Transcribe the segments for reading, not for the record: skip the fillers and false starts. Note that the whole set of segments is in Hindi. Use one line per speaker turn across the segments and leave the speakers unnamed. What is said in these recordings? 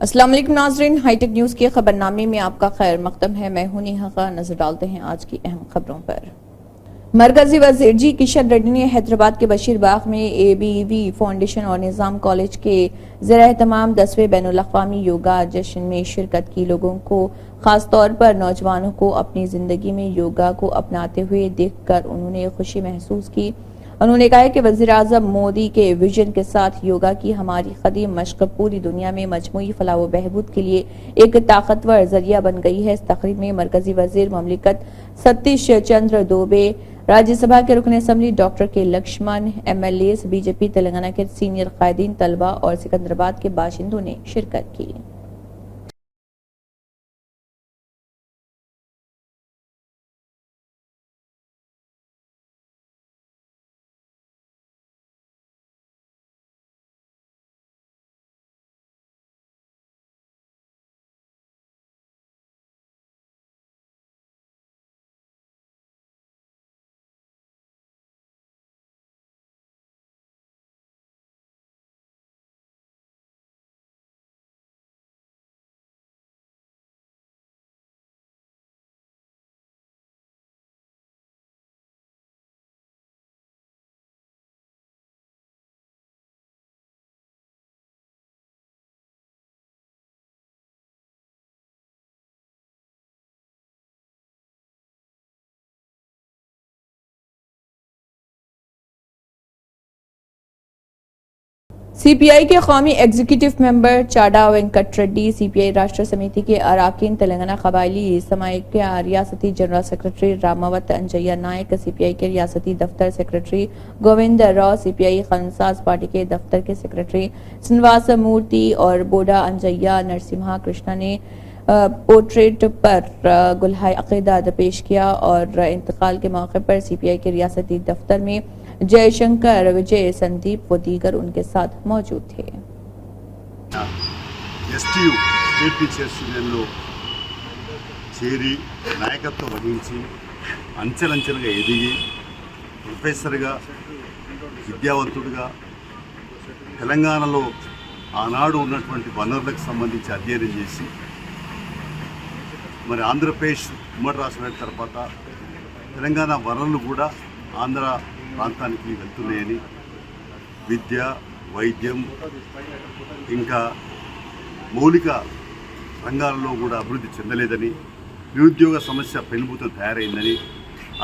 अस्सलाम वालेकुम नाज़रीन, हाईटेक न्यूज़ के खबरनामे में आपका खैर मकदम है। मैं हूं नेहा खान। नजर डालते हैं आज की अहम खबरों पर। मरकजी वज़ीर जी किशन रेड्डी ने हैदराबाद के बशीरबाग में ABV फाउंडेशन और निज़ाम कॉलेज के ज़ेर-ए-तमाम 10वें बैनुल-अक़वामी योगा जश्न में शिरकत की। लोगों को, खासतौर पर नौजवानों को अपनी जिंदगी में योगा को अपनाते हुए देखकर उन्होंने खुशी महसूस की। उन्होंने कहा कि वज़ीर-ए-आज़म मोदी के विजन के साथ योगा की हमारी कदीम मशक़ पूरी दुनिया में मजमूई फलाह व बहबूद के लिए एक ताकतवर जरिया बन गई है। इस तकरीब में मरकजी वज़ीर ममलिकत सतीश चंद्र दोबे, राज्यसभा के रुकन असम्बली डॉक्टर के लक्ष्मण, MLAs, BJP तेलंगाना के सीनियर कायदीन, तलबा और सिकंदराबाद के बाशिंदों ने शिरकत की। CPI के कौमी executive member Chada Venkat Reddy, CPI राष्ट्र समिति के अराकीन, तेलंगाना कबायली समाइक्य रियासती general secretary Ramavath Anjaiah Naik, CPI के रियासती दफ्तर सेक्रेटरी गोविंद राव, CPI खनसाज पार्टी के दफ्तर के सेक्रेटरी श्रीनिवास मूर्ति और बोडा अंजय्या नरसिम्हा कृष्णा ने पोर्ट्रेट पर गुलहाय अकीदत पेश किया और इंतकाल के मौके पर CPI के रियासती दफ्तर में जयशंकर, विजय, संदीप व दीगर उनके साथ मौजूद थे।
STU स्टेट टीचर्स यूनियन చేరి నాయకత్వం వహించి అంచెలంచెలుగా ఎదిగి ప్రొఫెసర్గా, విద్యావంతుడిగా తెలంగాణలో ఆనాడు ఉన్నటువంటి వనరులకు సంబంధించి అధ్యయనం చేసి మరి ఆంధ్రప్రదేశ్ ఉమ్మడి రాష్ట్రం తర్వాత తెలంగాణ వనరులు కూడా ఆంధ్ర ప్రాంతానికి వెళ్తున్నాయని, విద్య, వైద్యం ఇంకా మౌలిక రంగాల్లో కూడా అభివృద్ధి చెందలేదని, నిరుద్యోగ సమస్య పెనుభూతం తయారైందని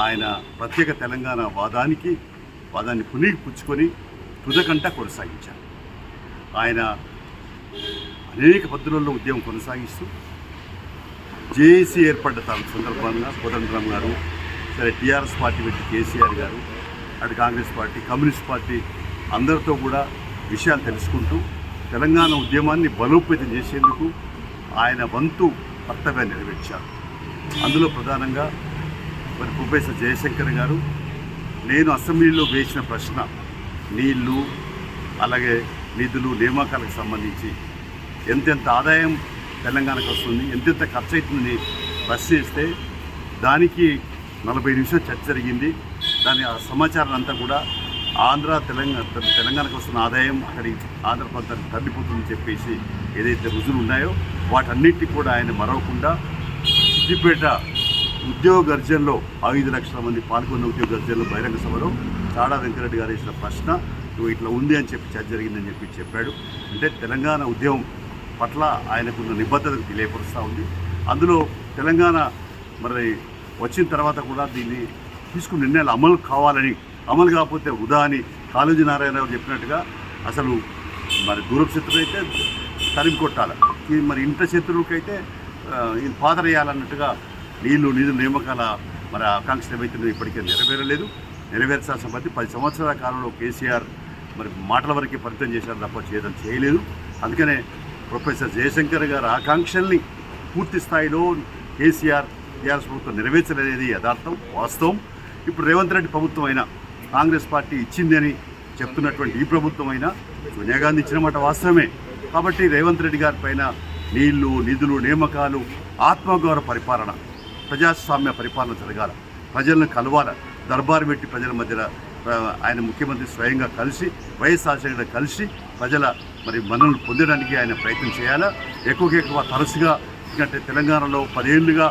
ఆయన ప్రత్యేక తెలంగాణ వాదాన్ని పుణికిపుచ్చుకొని తుదకంట కొనసాగించారు. ఆయన అనేక పద్ధతుల్లో ఉద్యమం కొనసాగిస్తూ జేఏసీ ఏర్పడ్డ సందర్భంగా కోదండరాం గారు, సరే TRS పార్టీ పెట్టి KCR గారు, అటు కాంగ్రెస్ పార్టీ, కమ్యూనిస్ట్ పార్టీ అందరితో కూడా విషయాలు తెలుసుకుంటూ తెలంగాణ ఉద్యమాన్ని బలోపేతం చేసేందుకు ఆయన వంతు కర్తవ్యాన్ని నెరవేర్చారు. అందులో ప్రధానంగా మరి ప్రొఫెసర్ జయశంకర్ గారు, నేను అసెంబ్లీలో వేసిన ప్రశ్న నీళ్లు, అలాగే నిధులు, నియామకాలకు సంబంధించి ఎంతెంత ఆదాయం తెలంగాణకు వస్తుంది, ఎంతెంత ఖర్చు అవుతుందని ప్రశ్నిస్తే దానికి 40 నిమిషాలు చర్చ జరిగింది. దాని ఆ సమాచారం అంతా కూడా తెలంగాణకు వస్తున్న ఆదాయం అక్కడి ఆంధ్ర ప్రాంతానికి తరలిపోతుందని చెప్పేసి ఏదైతే రుజువులు ఉన్నాయో వాటన్నిటికీ కూడా ఆయన మరవకుండా సిద్దిపేట ఉద్యోగ గర్జనలో 5 లక్షల మంది పాల్గొన్న ఉద్యోగ గర్జనలో బహిరంగ సభలో చాడా వెంకరెడ్డి గారు వేసిన ప్రశ్న ఇట్లా ఉంది అని చెప్పి చర్చ జరిగిందని చెప్పాడు. అంటే తెలంగాణ ఉద్యమం పట్ల ఆయనకున్న నిబద్ధతకు తెలియపరుస్తూ ఉంది. అందులో తెలంగాణ మరి వచ్చిన తర్వాత కూడా దీన్ని తీసుకున్న నిర్ణయాలు అమలు కావాలని, అమలు కాకపోతే వృధా అని కాళోజీ నారాయణరావు చెప్పినట్టుగా అసలు మరి దూరపు శత్రువు అయితే తరిమి కొట్టాలి, మరి ఇంట శత్రువుకైతే పాదరేయాలన్నట్టుగా నిధులు నియామకాల మరి ఆకాంక్షలు ఏవైతే ఇప్పటికే నెరవేరలేదు. నెరవేర్చాల్సిన ప్రతి 10 సంవత్సరాల కాలంలో కేసీఆర్ మరి మాటల వరకే పరిమితం చేశారు తప్ప చేయలేదు. అందుకనే ప్రొఫెసర్ జయశంకర్ గారి ఆకాంక్షల్ని పూర్తి స్థాయిలో కేసీఆర్ TRS ప్రభుత్వం నెరవేర్చలేది యథార్థం, వాస్తవం. ఇప్పుడు రేవంత్ రెడ్డి ప్రభుత్వం అయినా, కాంగ్రెస్ పార్టీ ఇచ్చిందని చెప్తున్నటువంటి ఈ ప్రభుత్వం అయినా సోనియా గాంధీ ఇచ్చిన మాట వాస్తవమే. కాబట్టి రేవంత్ రెడ్డి గారి పైన నీళ్లు, నిధులు, నియామకాలు, ఆత్మగౌరవ పరిపాలన, ప్రజాస్వామ్య పరిపాలన జరగాల, ప్రజలను కలవాల, దర్బారు పెట్టి ప్రజల మధ్యలో ఆయన ముఖ్యమంత్రి స్వయంగా కలిసి, వైఎస్ రాజశేఖర్ కలిసి ప్రజల మరి మనల్ని పొందడానికి ఆయన ప్రయత్నం చేయాలా. ఎక్కువ తరచుగా ఎందుకంటే తెలంగాణలో 10 ఏళ్ళుగా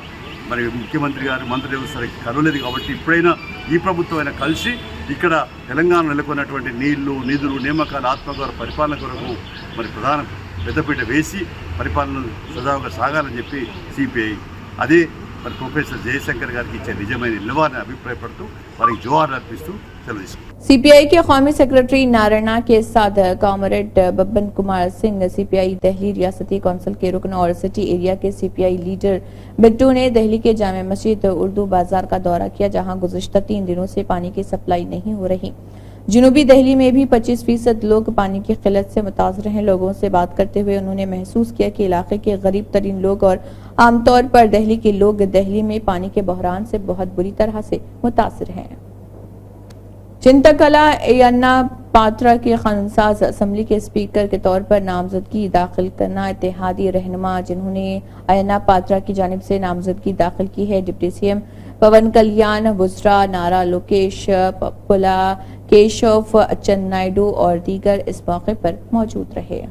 మరి ముఖ్యమంత్రి గారు మంత్రులు సరిగ్గా కలవలేదు కాబట్టి ఇప్పుడైనా ఈ ప్రభుత్వం అయినా కలిసి ఇక్కడ తెలంగాణ నెలకొన్నటువంటి నీళ్లు, నిధులు, నియామకాలు, ఆత్మగౌరవ పరిపాలన కొరకు మరి ప్రధాన పెద్దపీట వేసి పరిపాలన సజావుగా సాగాలని చెప్పి సిపిఐ అదే మరి ప్రొఫెసర్ జయశంకర్ గారికి ఇచ్చే నిజమైన నిలవాలని అభిప్రాయపడుతూ వారికి జోహార్ అర్పిస్తూ సెలవు తీసుకుంటాం.
सीपीआई के कौमी सेक्रेटरी नारायणा के साथ कॉमरेड बब्बन कुमार सिंह, सीपीआई दिल्ली रियासती कौंसिल के रुकन और सिटी एरिया के सीपीआई लीडर बिट्टू ने दिल्ली के जामे मस्जिद उर्दू बाजार का दौरा किया, जहां गुज़िश्ता 3 दिनों से पानी की सप्लाई नहीं हो रही। जनूबी दिल्ली में भी 25% लोग पानी की किल्लत से मुतासर हैं। लोगों से बात करते हुए उन्होंने महसूस किया कि इलाके के गरीब तरीन लोग और आमतौर पर दिल्ली के लोग दिल्ली में पानी के बहरान से बहुत बुरी तरह से मुतासर हैं। चिंतकला अयन्ना पात्रा के खानसाज असम्बली के स्पीकर के तौर पर नामजदगी दाखिल करना इत्तेहादी रहनुमा जिन्होंने अयन्ना पात्रा की जानिब से नामजदगी दाखिल की है। डिप्टी सीएम पवन कल्याण बुजरा, नारा लोकेश, पुला केशव अच्चन्नायडू और दीगर इस मौके पर मौजूद रहे।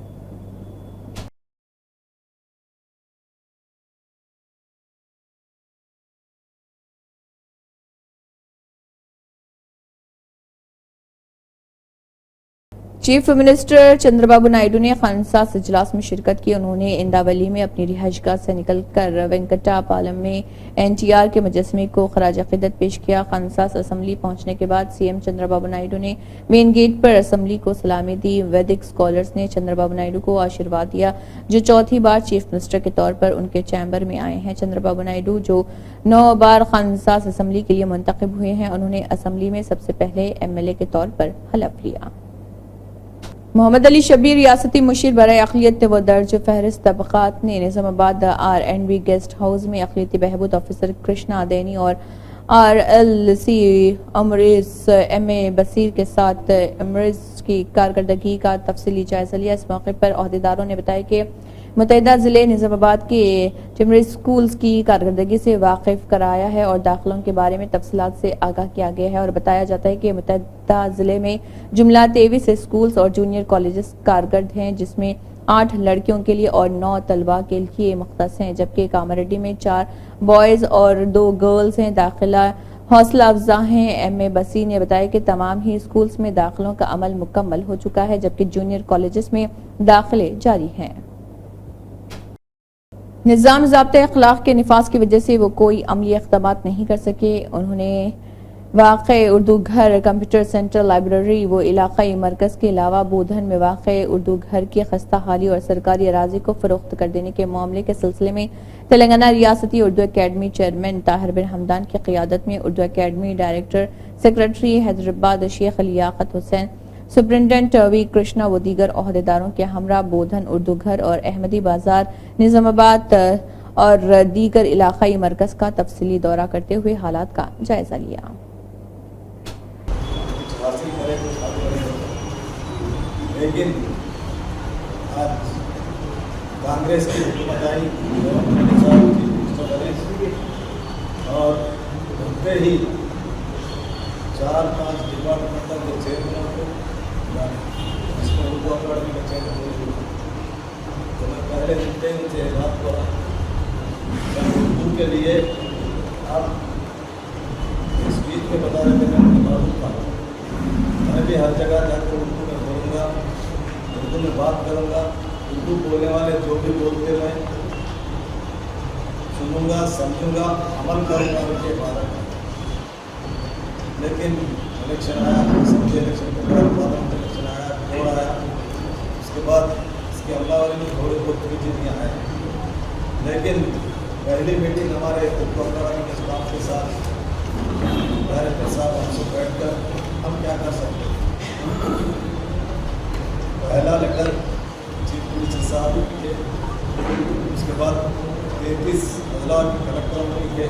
चीफ मिनिस्टर चंद्रबाबू नायडू ने खानसास इजलास में शिरकत की। उन्होंने इंदावली में अपनी रिहाइशगाह से निकलकर वेंकटापालम में एनटीआर के मुजस्समे को खराज अकीदत पेश किया। खानसास असम्बली पहुंचने के बाद सीएम चंद्रबाबू नायडू ने मेन गेट पर असम्बली को सलामी दी। वैदिक स्कॉलर्स ने चंद्रबाबू नायडू को आशीर्वाद दिया, जो चौथी बार चीफ मिनिस्टर के तौर पर उनके चैम्बर में आए हैं। चंद्रबाबू नायडू जो 9 बार खानसास असम्बली के लिए मुंतखब हुए हैं, उन्होंने असम्बली में सबसे पहले एमएलए के तौर पर हलफ लिया। मोहम्मद अली शबीर रियासती मुशीर बराए अक़लियत व दर्ज फहरिस्त तबक़ात ने निज़ामाबाद R&B गेस्ट हाउस में अक़लियती बहबूद ऑफिसर कृष्णा दैनी और RLC अमरीज MA बसीर के साथ अमरीज की कारकर्दगी का तफसीली जायजा लिया। इस मौके पर अहदेदारों ने बताया कि मुतहदा जिले निज़ामाबाद के टिमरी स्कूल्स की कारकर्दगी से वाकिफ कराया है और दाखिलों के बारे में तफसीलात से आगाह किया गया है। और बताया जाता है कि मुतहदा जिले में जुमला 23 स्कूल्स और जूनियर कॉलेजेस कारकर्द हैं, जिसमें 8 लड़कियों के लिए और 9 तलबा के लिए मुख्तस हैं, जबकि कामारेड्डी में 4 बॉयज और 2 गर्ल्स हैं। दाखिला हौसला अफजा हैं। MA बसीर ने बताया कि तमाम ही स्कूल्स में दाखिलों का अमल मुकम्मल हो चुका है, जबकि जूनियर कॉलेजेस में दाखिले जारी हैं। निज़ाम ज़ाब्ते अखलाक के निफाज की वजह से वो कोई अमली इक़दामात नहीं कर सके। उन्होंने वाक़े उर्दू घर, कंप्यूटर सेंटर, लाइब्रेरी व इलाक़ाई मरकज़ के अलावा बोधन में वाक़े उर्दू घर की खस्ता हाली और सरकारी अराजी को फ़रोख्त कर देने के मामले के सिलसिले में तेलंगाना रियासती उर्दू अकेडमी चेयरमैन ताहिर बिन हमदान की क़ियादत में Urdu academy director secretary Hyderabad Sheikh Liyaqat Hussain, superintendent V Krishna व दीगर अहदेदारों के हमरा बोधन उर्दू घर और अहमदी बाजार निज़ामाबाद और दीगर इलाकाई मरकज का तफसीली दौरा करते हुए हालात का जायजा लिया।
लेकिन आज कांग्रेस की हुकूमत आई और उनके ही 4-5 डिपार्टमेंटल के चेयरमैन को इसमें उर्दू अकादमी का चेयरमैन तो मैं पहले दिन उनसे बात करा उर्दू के लिए आप इस बीच में बता रहे थे मैं मालूम था। मैं भी हर जगह जाकर उर्दू में बोलूँगा, उर्दू में बात करूँगा। उर्दू बोलने वाले जो भी बोलते मैं सुनूँगा, समझूँगा, अमल करूँगा उनके बारे में। लेकिन इलेक्शन आया, सबके इलेक्शन के बाद पार्लियामेंट इलेक्शन आया, वोट आया, उसके बाद इसकी अमलावरी में थोड़ी बहुत चीज़ें आए। लेकिन पहली मीटिंग हमारे उर्दू अकादमी के स्टाफ के साथ डायरेक्टर साहब हमसे बैठकर हम क्या कर सकते हैं। पहला लेटर चीफ मिनिस्टर साहब के, उसके बाद 33 अजला के कलेक्टरों को लिखे,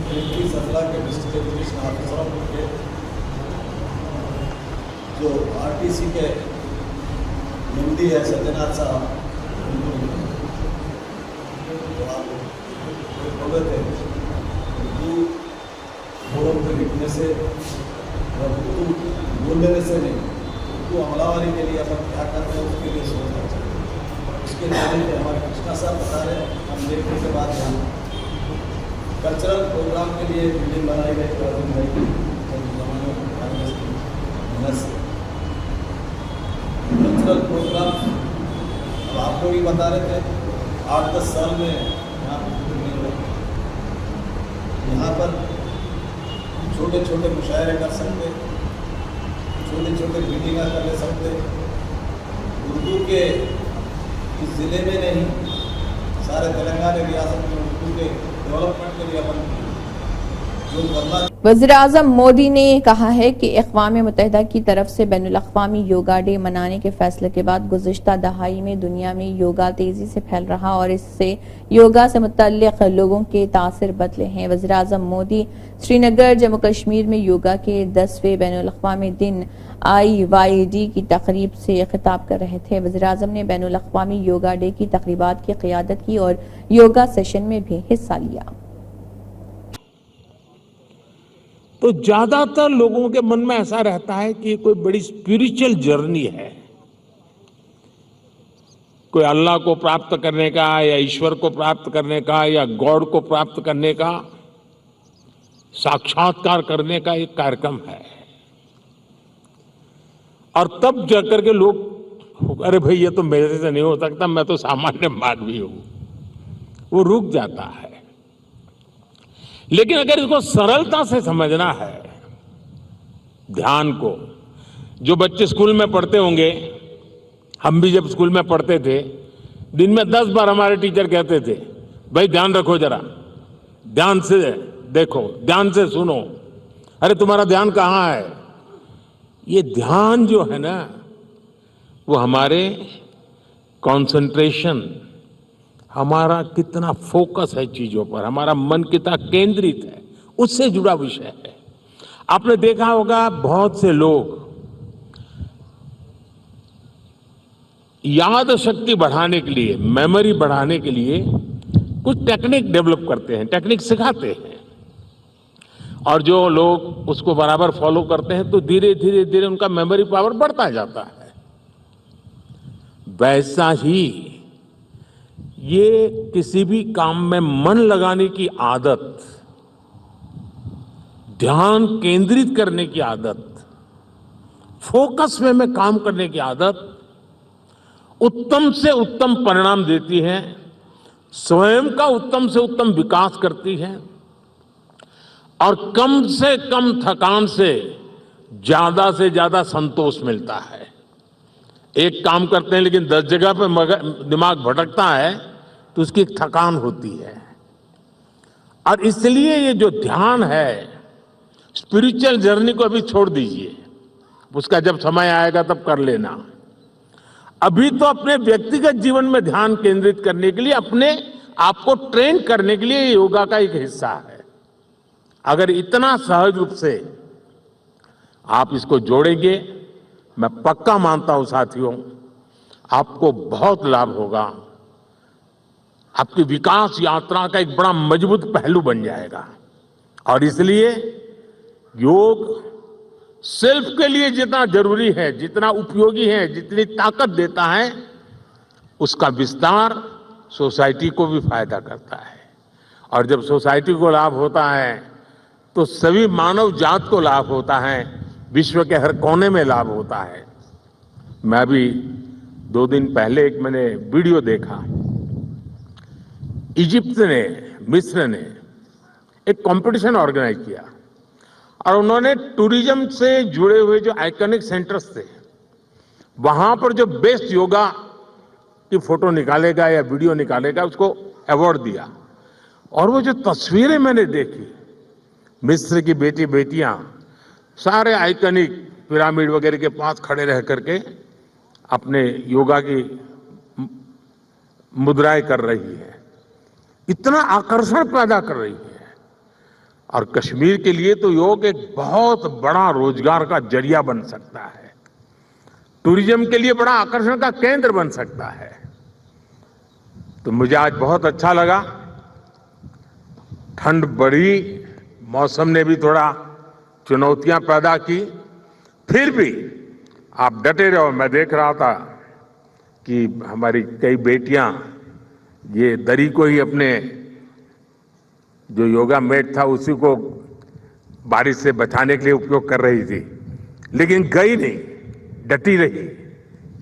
33 अजला के डिस्ट्रिक्ट एजुकेशन ऑफिसरों को लिखे, जो RTC के MD है सत्यनाथ साहब, तो आप बोले थे उर्दू फोरम पे लिखने से और उर्दू बोलने से नहीं, उसको अमलावरी के लिए अपन क्या कर रहे हैं उसके लिए सोचना चाहिए। उसके बारे में हमारे कृष्णा साहब बता रहे हैं, हम देखने के बाद यहाँ कल्चरल प्रोग्राम के लिए बिल्डिंग बनाई गई अर्जुन भाई की मेहनत से। कल्चरल प्रोग्राम अब आप लोग ही बता रहे थे 8-10 साल में यहाँ पर मिल रहे, यहाँ पर छोटे छोटे मुशायरे कर सकते, छोटे छोटे मीटिंग कर ले सकते। उर्दू के इस ज़िले में नहीं, सारे तेलंगाना रियासत में उर्दू के डेवलपमेंट के लिए अपन जो करना।
वज़ीर-ए-आज़म मोदी ने कहा है कि अक़वाम मुत्तहिदा की तरफ से बैनुल-अक़वामी योगा डे मनाने के फैसले के बाद गुज़िश्ता दहाई में दुनिया में योगा तेजी से फैल रहा और इससे योगा से मुतल्लिक़ लोगों के तासिर बदले हैं। वज़ीर-ए-आज़म मोदी श्रीनगर जम्मू कश्मीर में योगा के 10वें बैनुल-अक़वामी दिन IYD की तकरीब से खिताब कर रहे थे। वज़ीर-ए-आज़म ने बैनुल-अक़वामी योगा डे की तकरीबात की क़ियादत की और योगा सेशन में भी हिस्सा लिया।
तो ज्यादातर लोगों के मन में ऐसा रहता है कि कोई बड़ी स्पिरिचुअल जर्नी है, कोई अल्लाह को प्राप्त करने का या ईश्वर को प्राप्त करने का या गॉड को प्राप्त करने का, साक्षात्कार करने का एक कार्यक्रम है। और तब जाकर के लोग, अरे भाई ये तो मेरे से नहीं हो सकता, मैं तो सामान्य मानवी हूं, वो रुक जाता है। लेकिन अगर इसको सरलता से समझना है, ध्यान को, जो बच्चे स्कूल में पढ़ते होंगे, हम भी जब स्कूल में पढ़ते थे, दिन में 10 बार हमारे टीचर कहते थे, भाई ध्यान रखो जरा, ध्यान से देखो, ध्यान से सुनो, अरे तुम्हारा ध्यान कहाँ है। ये ध्यान जो है ना, वो हमारे कंसंट्रेशन, हमारा कितना फोकस है चीजों पर, हमारा मन कितना केंद्रित है, उससे जुड़ा विषय है। आपने देखा होगा बहुत से लोग याद शक्ति बढ़ाने के लिए, मेमोरी बढ़ाने के लिए कुछ टेक्निक डेवलप करते हैं, टेक्निक सिखाते हैं, और जो लोग उसको बराबर फॉलो करते हैं तो धीरे धीरे धीरे उनका मेमोरी पावर बढ़ता जाता है। वैसा ही ये किसी भी काम में मन लगाने की आदत, ध्यान केंद्रित करने की आदत, फोकस में काम करने की आदत उत्तम से उत्तम परिणाम देती है, स्वयं का उत्तम से उत्तम विकास करती है और कम से कम थकान से ज्यादा संतोष मिलता है। एक काम करते हैं लेकिन 10 जगह पे दिमाग भटकता है तो उसकी एक थकान होती है। और इसलिए ये जो ध्यान है, स्पिरिचुअल जर्नी को अभी छोड़ दीजिए, उसका जब समय आएगा तब कर लेना। अभी तो अपने व्यक्तिगत जीवन में ध्यान केंद्रित करने के लिए, अपने आप को ट्रेन करने के लिए योगा का एक हिस्सा है। अगर इतना सहज रूप से आप इसको जोड़ेंगे, मैं पक्का मानता हूं साथियों, आपको बहुत लाभ होगा, आपकी विकास यात्रा का एक बड़ा मजबूत पहलू बन जाएगा। और इसलिए योग सेल्फ के लिए जितना जरूरी है, जितना उपयोगी है, जितनी ताकत देता है, उसका विस्तार सोसाइटी को भी फायदा करता है। और जब सोसाइटी को लाभ होता है तो सभी मानव जात को लाभ होता है, विश्व के हर कोने में लाभ होता है। मैं अभी 2 दिन पहले एक मैंने वीडियो देखा, इजिप्ट ने, मिस्र ने एक कंपटीशन ऑर्गेनाइज किया और उन्होंने टूरिज्म से जुड़े हुए जो आइकॉनिक सेंटर्स थे, वहां पर जो बेस्ट योगा की फोटो निकालेगा या वीडियो निकालेगा, उसको अवार्ड दिया। और वो जो तस्वीरें मैंने देखी, मिस्र की बेटियां सारे आइकॉनिक पिरामिड वगैरह के पास खड़े रह करके अपने योगा की मुद्राएं कर रही है, इतना आकर्षण पैदा कर रही है। और कश्मीर के लिए तो योग एक बहुत बड़ा रोजगार का जरिया बन सकता है, टूरिज्म के लिए बड़ा आकर्षण का केंद्र बन सकता है। तो मुझे आज बहुत अच्छा लगा, ठंड बढ़ी, मौसम ने भी थोड़ा चुनौतियां पैदा की, फिर भी आप डटे रहो। मैं देख रहा था कि हमारी कई बेटियां ये दरी को ही अपने जो योगा मैट था उसी को बारिश से बचाने के लिए उपयोग कर रही थी, लेकिन गई नहीं, डटी रही।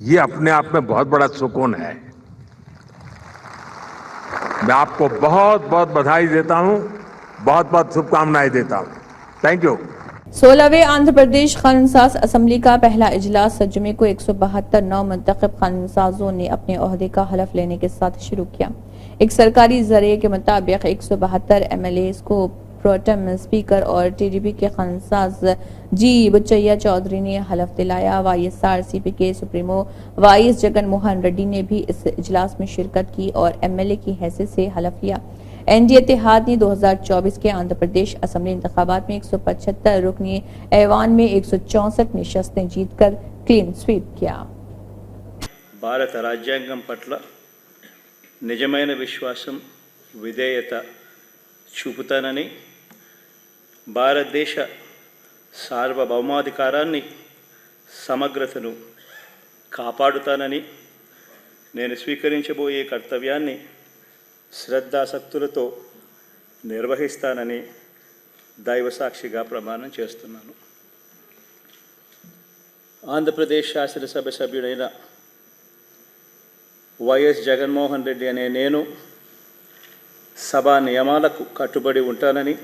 ये अपने आप में बहुत बड़ा सुकून है। मैं आपको बहुत बहुत बधाई देता हूं, बहुत बहुत शुभकामनाएं देता हूं। Thank you.
16वें आंध्र प्रदेश कानून साज असम्बली का पहला इजलास जुमे को 172 नौ मुंतखब कानून साजों ने अपने ओहदे का हलफ लेने के साथ शुरू किया। एक सरकारी जरिए के मुताबिक 172 MLAs को प्रोटेम स्पीकर और TDP के कानून साज जी बुच्चैया चौधरी ने हलफ दिलाया। YSRCP के सुप्रीमो वाइस जगन मोहन रेड्डी ने भी इस इजलास में शिरकत की और MLA की हैसियत से हलफ लिया। NDA इत्तेहाद ने 2024 के आंध्र प्रदेश असम्बली इंतखाबात में 175 रुकनी ऐवान में 164 निशस्तें जीतकर क्लीन स्वीप किया।
భారత రాజ్యాంగం పట్ల నిజమైన విశ్వాసం విధేయత చూపుతానని, భారతదేశ సార్వభౌమాధికారాన్ని సమగ్రతను కాపాడుతానని, నేను స్వీకరించబోయే కర్తవ్యాన్ని శ్రద్ధాసక్తులతో నిర్వహిస్తానని దైవ సాక్షిగా ప్రమాణం చేస్తున్నాను. ఆంధ్రప్రదేశ్ శాసనసభ సభ్యుడైన వైఎస్ జగన్మోహన్ రెడ్డి అనే నేను సభా నియమాలకు కట్టుబడి ఉంటానని,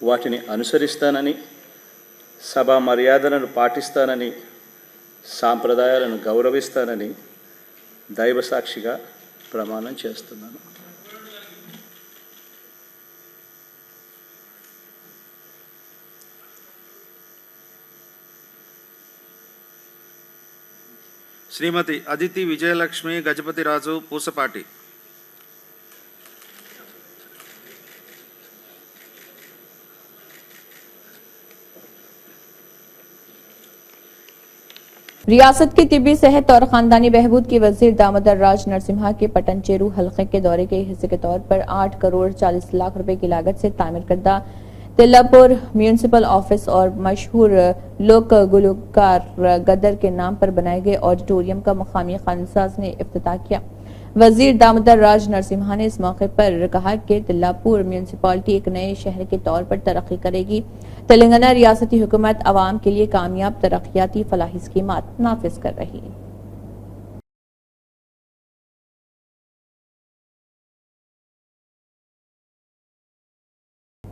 వాటిని అనుసరిస్తానని, సభా మర్యాదలను పాటిస్తానని, సాంప్రదాయాలను గౌరవిస్తానని దైవ సాక్షిగా ప్రమాణం చేస్తున్నాను.
శ్రీమతి అదితి విజయలక్ష్మి గజపతిరాజు పూసపాటి.
रियासत की तिब्बी सेहत और खानदानी बहबूद के वजीर दामोदर राज नरसिम्हा के पटनचेरू हल्के के दौरे के हिस्से के तौर पर 8 करोड़ 40 लाख रुपए की लागत से तामीर करदा तिल्लापुर म्यूनिसिपल ऑफिस और मशहूर लोक गुलकार गदर के नाम पर बनाए गए ऑडिटोरियम का मुकामी कानूनसाज ने इफ्तिताह किया। वजीर दामोदर राज नरसिम्हा ने इस मौके पर कहा कि तिल्लापुर म्यूनिसिपालिटी एक नए शहर के तौर पर तरक्की करेगी। तेलंगाना रियासती हुकूमत आवाम के लिए कामयाब तरक्याती फलाही स्कीमात नाफिज कर रही है।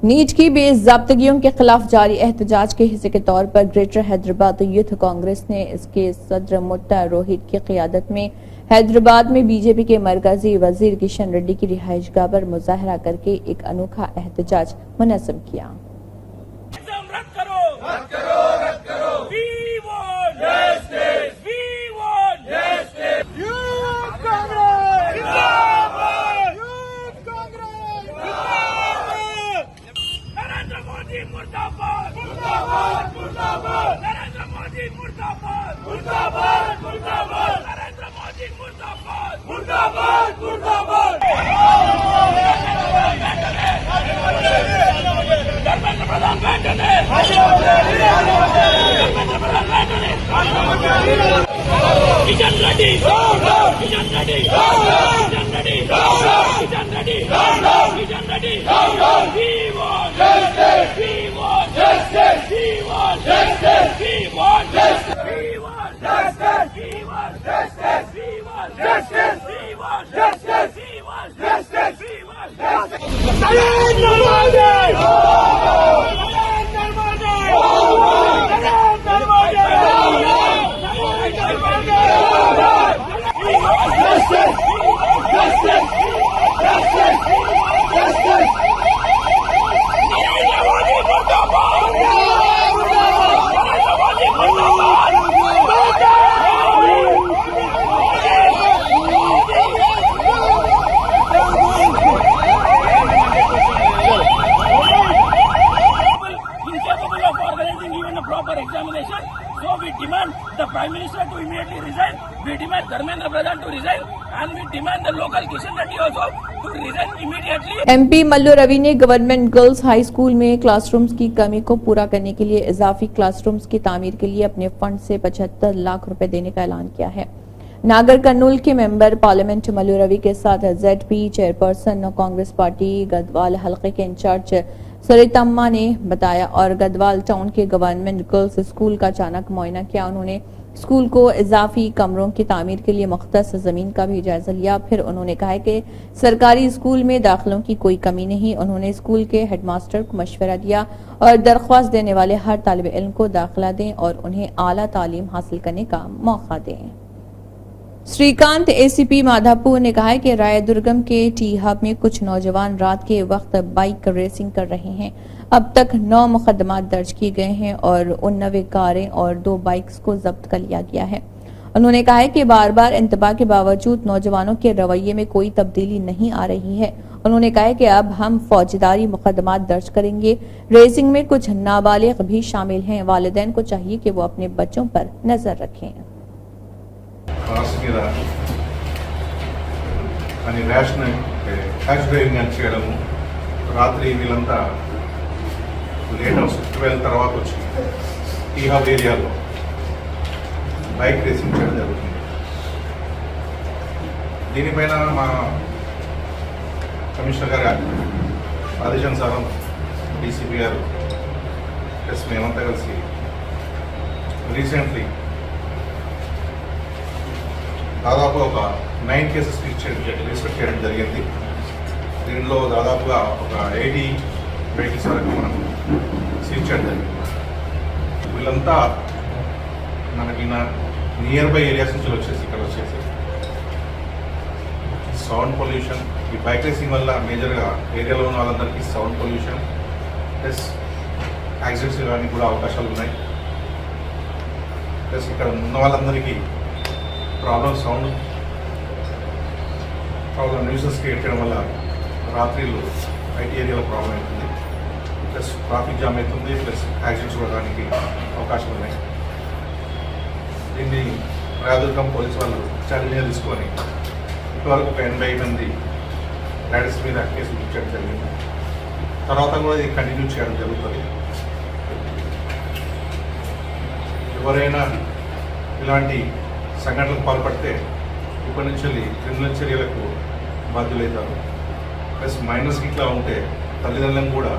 नीट की बेज़ाब्तगियों के खिलाफ जारी एहतजाज के हिस्से के तौर पर ग्रेटर हैदराबाद यूथ कांग्रेस ने इसके सदर मुट्टा रोहित की क़ियादत में हैदराबाद में बीजेपी के मरकजी वजीर किशन रेड्डी की रिहाइशगाह पर मुजाहरा करके एक अनोखा एहतजाज मुनज़्ज़म किया।
Minister to immediately resign. We demand Dharmendra Pradhan to resign, and we demand the local Kishan Reddy also to resign immediately.
MP Mallu Ravi ने गवर्नमेंट गर्ल्स हाई स्कूल में क्लासरूम्स की कमी को पूरा करने के लिए इजाफी क्लासरूम्स की तामीर के लिए अपने फंड से 75 लाख रुपए देने का ऐलान किया है। नागर कर्नूल के मेंबर पार्लियामेंट मल्लू रवि के साथ ZP chairperson Congress party Gadwal हलके के इंचार्ज सरितम्मा ने बताया और गदवाल टाउन के गवर्नमेंट गर्ल्स स्कूल का अचानक मुआयना किया। उन्होंने स्कूल को इजाफी कमरों की तामीर के लिए मुख्तस जमीन का भी जायजा लिया। फिर उन्होंने कहा कि सरकारी स्कूल में दाखिलों की कोई कमी नहीं। उन्होंने स्कूल के हेडमास्टर को मशवरा दिया और दरख्वास्त देने वाले हर तालिब इल्म को दाखिला दें और उन्हें आला तालीम हासिल करने का मौका दें। श्रीकांत ACP माधापुर ने कहा है कि रायदुर्गम के टी हब में कुछ नौजवान रात के वक्त बाइक रेसिंग कर रहे हैं। अब तक 9 मुकदमात दर्ज किए गए हैं और 89 कारें और 2 बाइक्स को जब्त कर लिया गया है। उन्होंने कहा है कि बार बार इंतबा के बावजूद नौजवानों के रवैये में कोई तब्दीली नहीं आ रही है। उन्होंने कहा है कि अब हम फौजदारी मुकदमात दर्ज करेंगे। रेसिंग में कुछ नाबालिग भी शामिल हैं। वालिदैन को चाहिए कि वो अपने बच्चों पर नजर रखें।
కార్స్ మీద అని ర్యాష్ డ్రైవింగ్ అని చేయడము, రాత్రి వీళ్ళంతా లేట్ హౌస్ 12 తర్వాత వచ్చి టీ హబ్ ఏరియాలో బైక్ రేసింగ్ చేయడం జరుగుతుంది. దీనిపైన మా కమిషనర్ గారి ఆదేశానుసారం DCP గారు ప్లస్ మేమంతా కలిసి రీసెంట్లీ దాదాపు ఒక 9 కేసెస్ రిజిస్టర్ చేయడం జరిగింది. దీనిలో దాదాపుగా ఒక 80 వెహికల్స్ వరకు మనం సీజ్ చేయడం జరిగింది. వీళ్ళంతా మనకి నియర్ బై ఏరియాస్ నుంచి వచ్చేసి ఇక్కడ వచ్చేసి సౌండ్ పొల్యూషన్, ఈ బైక్ రేసింగ్ వల్ల మేజర్గా ఏరియాలో ఉన్న వాళ్ళందరికీ సౌండ్ పొల్యూషన్ ప్లస్ యాక్సిడెంట్స్ కానీ కూడా అవకాశాలు ఉన్నాయి. ప్లస్ ఇక్కడ ఉన్న వాళ్ళందరికీ సౌండ్ ప్రాబ్లం న్యూసెస్ క్రియేట్ చేయడం వల్ల రాత్రిళ్ళు IT ఏరియాలో ప్రాబ్లం అవుతుంది. ప్లస్ ట్రాఫిక్ జామ్ అవుతుంది. ప్లస్ యాక్సిడెంట్స్ కూడా అవకాశం ఉన్నాయి. దీన్ని రాయదుర్గం పోలీస్ వాళ్ళు ఛాలెంజ్గా తీసుకొని ఇప్పటివరకు ఒక 80 మంది రైడర్స్ మీద కేసులు బుక్ చేయడం జరిగింది. తర్వాత కూడా ఇది కంటిన్యూ చేయడం జరుగుతుంది. ఎవరైనా ఇలాంటి సంఘటనలకు పాల్పడితే ఇప్పటి నుంచి క్రిమినల్ చర్యలకు బాధ్యులవుతారు. ప్లస్ మైనర్స్కి ఇట్లా ఉంటే తల్లిదండ్రులను కూడా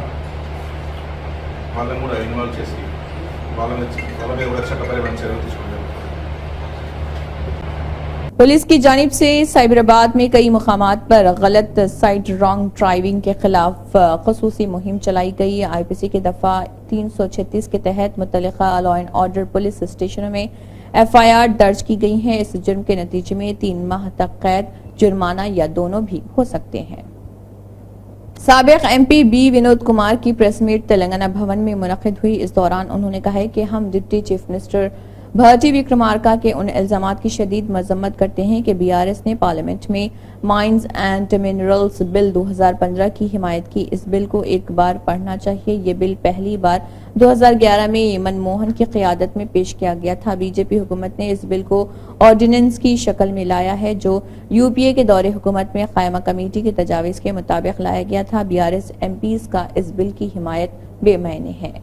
వాళ్ళని కూడా ఇన్వాల్వ్ చేసి వాళ్ళ మీద కూడా చట్టపరమైన చర్యలు తీసుకోవడం జరుగుతుంది.
पुलिस की जानिब से साइबराबाद में कई मुकामात पर गलत साइड रॉन्ग ड्राइविंग के खिलाफ खसूसी मुहिम चलाई गई। IPC के दफा 336 के तहत मुतल्लिका लॉ एंड ऑर्डर पुलिस स्टेशनों में FIR दर्ज की गई है। इस जुर्म के नतीजे में 3 माह तक कैद, जुर्माना या दोनों भी हो सकते हैं। साबिक MP B विनोद कुमार की प्रेस मीट तेलंगाना भवन में मुनक़िद हुई। इस दौरान उन्होंने कहा है कि हम डिप्टी चीफ मिनिस्टर भट्टी विक्रमार्का के उन इल्जामात की शदीद मजम्मत करते हैं कि BRS ने पार्लियामेंट में माइंस एंड मिनरल्स बिल 2015 की हिमायत की। इस बिल को एक बार पढ़ना चाहिए। ये बिल पहली बार 2011 में मनमोहन की क़यादत में पेश किया गया था। बीजेपी हुकूमत ने इस बिल को ऑर्डिनेंस की शक्ल में लाया है जो UPA के दौरे हुकूमत में कायमा कमेटी की तजावीज़ के मुताबिक लाया गया था। BRS MPs का इस बिल की हिमायत बेमैने है।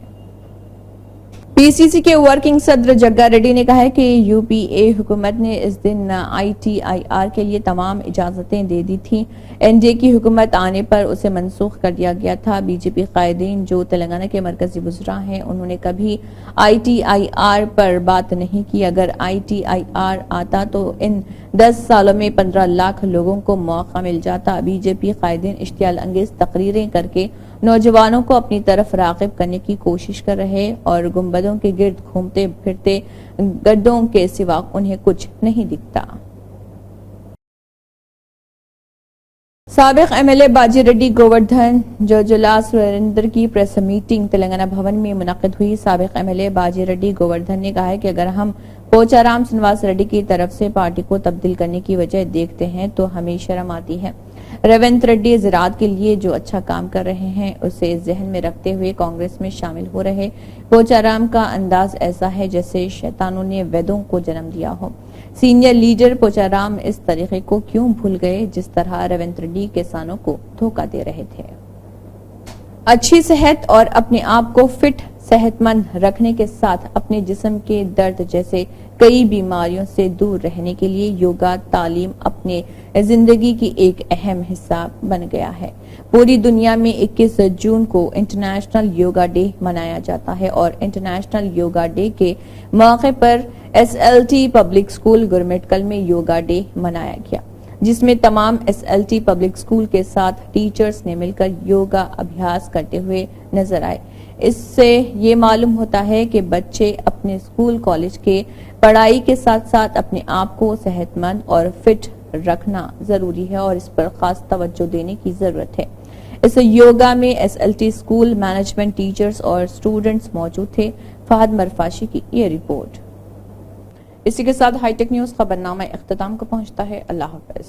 PCC के वर्किंग सदर जग्गा रेड्डी ने कहा है कि UPA हुकूमत ने इस दिन ITIR के लिए तमाम इजाजतें दे दी थी। NDA की हुकूमत आने पर उसे मनसूख कर दिया गया था। BJP कायदीन जो तेलंगाना के मरकजी वज़रा हैं उन्होंने कभी ITIR पर बात नहीं की। अगर ITIR आता तो इन 10 सालों में 15 लाख लोगों को मौका मिल जाता। BJP कायदीन इश्तियाल अंगेज तकरीरें करके नौजवानों को अपनी तरफ राग़िब करने की कोशिश कर रहे और गुंबदों के गिर्द घूमते फिरते गड्ढों के सिवा उन्हें कुछ नहीं दिखता। साबिक MLA बाजी रेड्डी गोवर्धन जोजुला सुरेंद्र की प्रेस मीटिंग तेलंगाना भवन में मुनक़िद हुई। साबिक MLA बाजी रेड्डी गोवर्धन ने कहा है कि अगर हम पोचाराम श्रीनिवास रेड्डी की तरफ से पार्टी को तब्दील करने की वजह देखते हैं तो हमें शर्म आती है। रेवंत रेड्डी ज़राअत के लिए जो अच्छा काम कर रहे हैं उसे जहन में रखते हुए कांग्रेस में शामिल हो रहे पोचाराम का अंदाज ऐसा है जैसे शैतानों ने वेदों को जन्म दिया हो। सीनियर लीडर पोचाराम इस तरीके को क्यों भूल गए जिस तरह रेवंत रेड्डी किसानों को धोखा दे रहे थे। अच्छी सेहत और अपने आप को फिट सेहतमंद रखने के साथ अपने जिस्म के दर्द जैसे कई बीमारियों से दूर रहने के लिए योगा तालीम अपने जिंदगी की एक अहम हिस्सा बन गया है। पूरी दुनिया में 21 जून को इंटरनेशनल योगा डे मनाया जाता है और इंटरनेशनल योगा डे के मौके पर SLT पब्लिक स्कूल गुरमेटकल में योगा डे मनाया गया, जिसमें तमाम SLT पब्लिक स्कूल के साथ टीचर्स ने मिलकर योगा अभ्यास करते हुए नजर आए। इससे ये मालूम होता है कि बच्चे अपने स्कूल कॉलेज के पढ़ाई के साथ साथ अपने आप को सेहतमंद और फिट रखना जरूरी है और इस पर खास तवज्जो देने की जरूरत है। इस योगा में SLT स्कूल मैनेजमेंट टीचर्स और स्टूडेंट्स मौजूद थे। फहद मरफाशी की ये रिपोर्ट। इसी के साथ हाईटेक न्यूज खबरनामा इख्तिताम को पहुंचता है। अल्लाह हाफिज।